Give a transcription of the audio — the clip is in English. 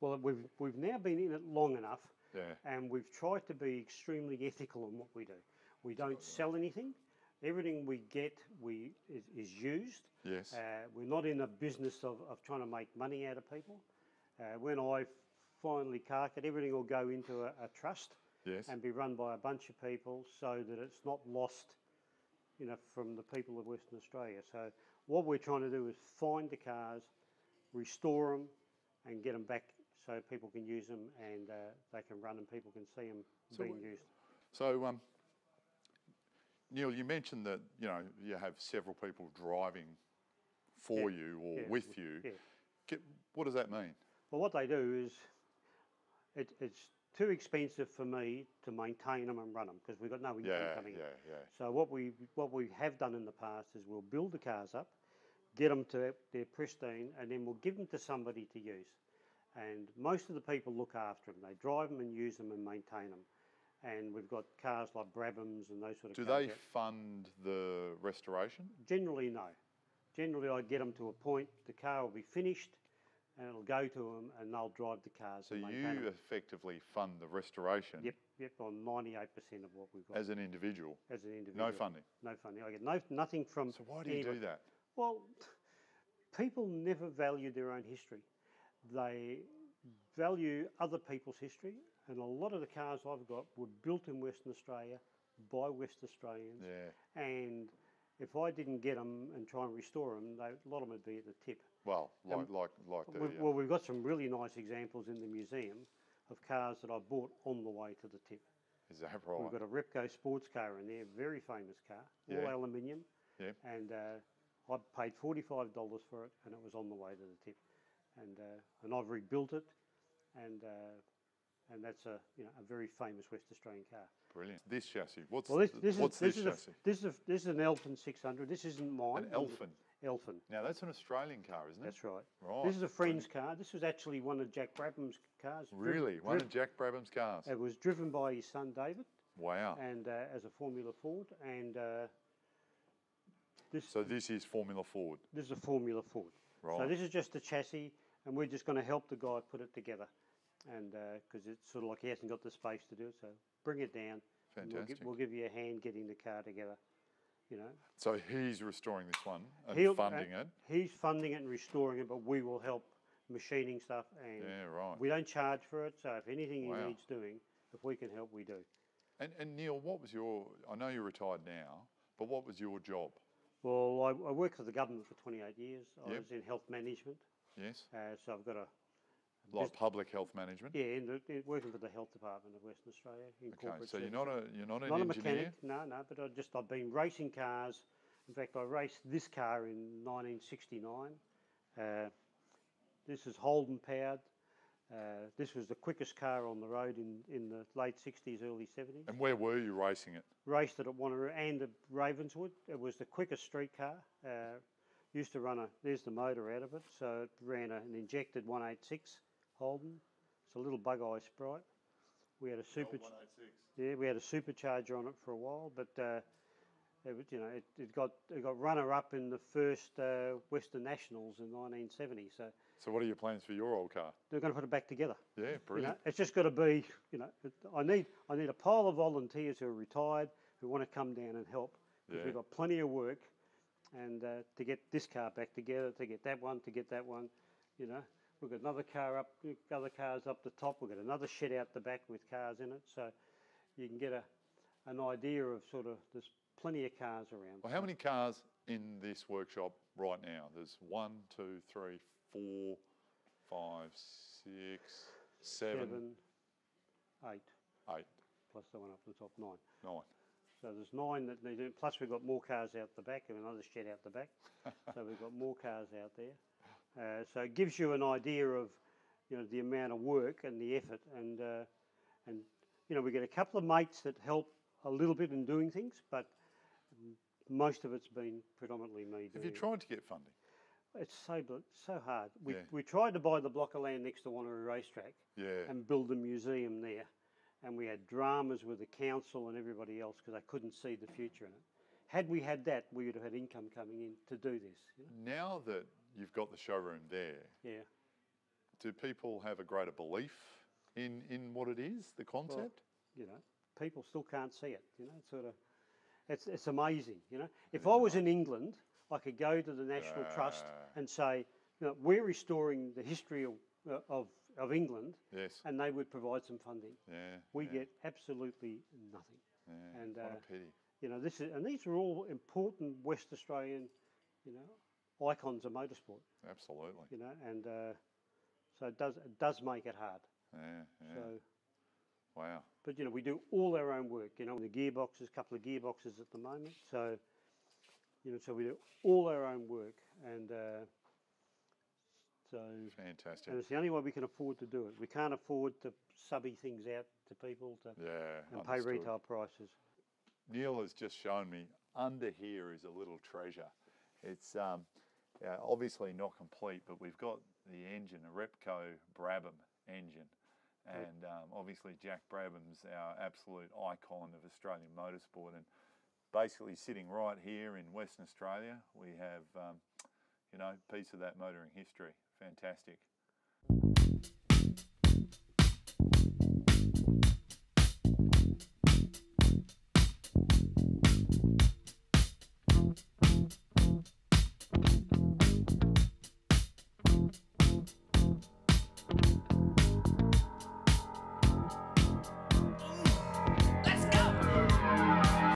Well, we've now been in it long enough, Yeah. and we've tried to be extremely ethical in what we do. We don't sell anything. Everything we get is used. Yes. We're not in a business of trying to make money out of people. When I finally cark it, everything will go into a trust Yes. and be run by a bunch of people so that it's not lost, from the people of Western Australia. So what we're trying to do is find the cars, restore them, and get them back so people can use them and they can run and people can see them being used. So, Neil, you mentioned that you have several people driving for you or with you. Yeah. What does that mean? Well, what they do is it's too expensive for me to maintain them and run them because we've got no income coming in. Yeah. So what we have done in the past is we'll build the cars up, get them to their pristine, and then we'll give them to somebody to use. And most of the people look after them. They drive them and use them and maintain them. And we've got cars like Brabhams and those sort of cars. Do they fund the restoration? Generally, no. Generally, I get them to a point, the car will be finished, and it'll go to them, and they'll drive the cars. So and maintain you them. effectively fund the restoration? Yep, on 98% of what we've got. As an individual? As an individual. No funding? No funding. I get nothing from. So why do you do that? Well, people never value their own history. They value other people's history, and a lot of the cars I've got were built in Western Australia by West Australians. Yeah. And if I didn't get them and try and restore them, a lot of them would be at the tip. Well, like the... Well, we've got some really nice examples in the museum of cars that I bought on the way to the tip. Is that right? We've got a Repco sports car in there, very famous car, all aluminium. Yeah. And I paid $45 for it, and it was on the way to the tip. And I've rebuilt it, and that's a very famous West Australian car. Brilliant. This chassis, what's this chassis? This is an Elfin 600. This isn't mine. An Elfin? Elfin. Now that's an Australian car, isn't it? That's right. Right. This is a friend's car. This was actually one of Jack Brabham's cars. Really? One of Jack Brabham's cars? It was driven by his son David. Wow. And as a Formula Ford. And So this is Formula Ford? This is a Formula Ford. Right. So this is just the chassis, and we're just going to help the guy put it together. And because it's sort of like he hasn't got the space to do it, so bring it down. Fantastic. We'll give you a hand getting the car together. So he's restoring this one and funding it? He's funding it and restoring it, but we will help machining stuff. And we don't charge for it, so if anything he needs doing, if we can help, we do. And Neil, what was I know you're retired now, but what was your job? Well, I worked for the government for 28 years. I was in health management. Yes. So I've got a... Like public health management? Yeah, working for the Health Department of Western Australia in corporate. So you're not an not engineer? a mechanic, no. But I've been racing cars. In fact, I raced this car in 1969. This is Holden Paired. This was the quickest car on the road in the late 60s, early 70s. And where were you racing it? Raced it at Wanneroo and at Ravenswood. It was the quickest street car. Used to run there's the motor out of it, so it ran an injected 186 Holden. It's a little bug-eye Sprite. We had a we had a supercharger on it for a while, but it got runner-up in the first Western Nationals in 1970. So what are your plans for your old car? They're going to put it back together. Yeah, brilliant. It's just got to be, I need a pile of volunteers who are retired who want to come down and help. Because we've got plenty of work, and to get this car back together, to get that one, We've got another car up, other cars up the top. We've got another shed out the back with cars in it. So you can get an idea of there's plenty of cars around. Well, how many cars in this workshop right now? There's 1, 2, 3, 4, 5, 6, 7, 8. 8. Plus the one up the top, 9. 9. So there's 9 that need it. Plus we've got more cars out the back and another shed out the back. So we've got more cars out there. So it gives you an idea of, the amount of work and the effort, and we get a couple of mates that help a little bit in doing things, but most of it's been predominantly me doing. Have you tried to get funding? It's so hard. We tried to buy the block of land next to Wanneroo Racetrack and build a museum there, and we had dramas with the council and everybody else because they couldn't see the future in it. Had we had that, we would have had income coming in to do this. Now that you've got the showroom there, do people have a greater belief in what it is, the concept? Well, you know, people still can't see it. You know, it's sort of, it's amazing. You know, if I was in England, I could go to the National Trust and say, you know, we're restoring the history of England, yes, and they would provide some funding. yeah, We yeah, get absolutely nothing. yeah. And What a pity. you know, these are all important West Australian, you know, icons of motorsport. Absolutely. You know, and so it does make it hard. Yeah, yeah. So, Wow. but you know, we do all our own work. You know, the gearboxes, a couple of gearboxes at the moment. So, you know, so we do all our own work, and so Fantastic. and it's the only way we can afford to do it. We can't afford to subby things out to people and pay understood. retail prices. Neil has just shown me under here is a little treasure. It's obviously not complete, but we've got the engine, a Repco Brabham engine. And obviously Jack Brabham's our absolute icon of Australian motorsport. And basically sitting right here in Western Australia, we have, you know, a piece of that motoring history. Fantastic.